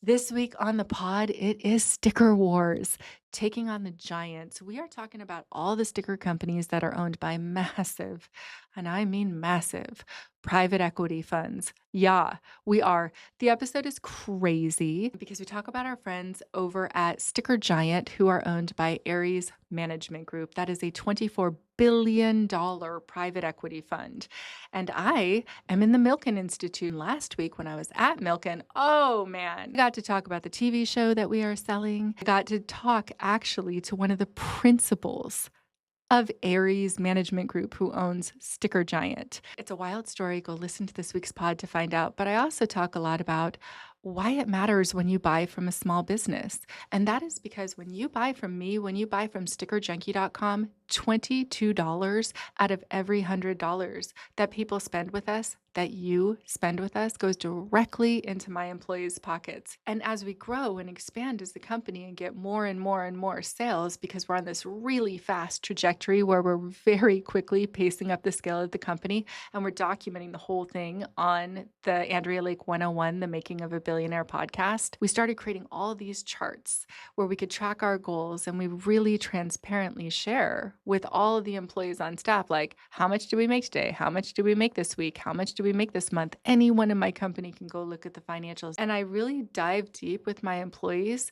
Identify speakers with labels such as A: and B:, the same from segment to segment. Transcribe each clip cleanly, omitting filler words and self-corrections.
A: This week on the pod, it is Sticker Wars, taking on the giants. We are talking about all the sticker companies that are owned by massive, and I mean massive, private equity funds. Yeah, we are. The episode is crazy because we talk about our friends over at Sticker Giant, who are owned by Ares Management Group. That is a $24 billion private equity fund. And I am in the Milken Institute. Last week when I was at Milken, oh man, I got to talk about the TV show that we are selling. I got to talk actually to one of the principals of Ares Management Group, who owns Sticker Giant. It's a wild story. Go listen to this week's pod to find out. But I also talk a lot about why it matters when you buy from a small business. And that is because when you buy from me, when you buy from StickerJunkie.com, $22 out of every $100 that people spend with us, that you spend with us, goes directly into my employees' pockets. And as we grow and expand as a company and get more and more and more sales, because we're on this really fast trajectory where we're very quickly pacing up the scale of the company, and we're documenting the whole thing on the Andrea Lake 101, the Making of a Billionaire podcast, we started creating all these charts where we could track our goals, and we really transparently share with all of the employees on staff, like, how much do we make today? How much do we make this week? How much do we make this month? Anyone in my company can go look at the financials. And I really dive deep with my employees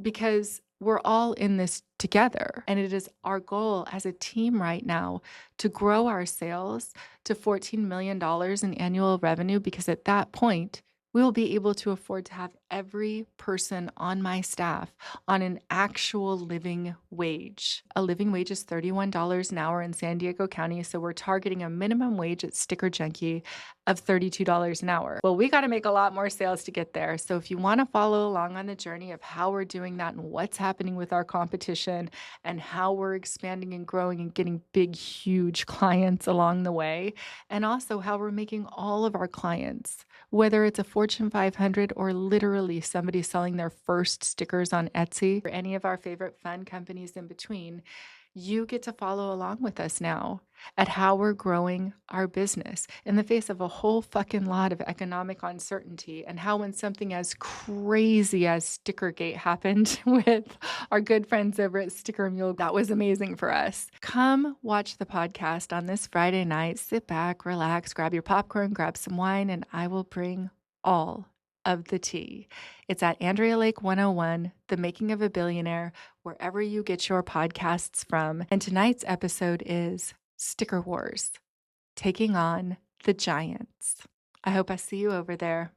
A: because we're all in this together. And it is our goal as a team right now to grow our sales to $14 million in annual revenue, because at that point, we will be able to afford to have every person on my staff on an actual living wage. A living wage is $31 an hour in San Diego County. So we're targeting a minimum wage at Sticker Junkie of $32 an hour. Well, we got to make a lot more sales to get there. So if you want to follow along on the journey of how we're doing that and what's happening with our competition and how we're expanding and growing and getting big, huge clients along the way, and also how we're making all of our clients, whether it's a Fortune 500 or literally somebody selling their first stickers on Etsy or any of our favorite fun companies in between, you get to follow along with us now at how we're growing our business in the face of a whole fucking lot of economic uncertainty, and how when something as crazy as Stickergate happened with our good friends over at Sticker Mule, that was amazing for us. Come watch the podcast on this Friday night. Sit back, relax, grab your popcorn, grab some wine, and I will bring all of the tea. It's at Andrea Lake 101, The Making of a Billionaire, wherever you get your podcasts from. And tonight's episode is Sticker Wars, taking on the giants. I hope I see you over there.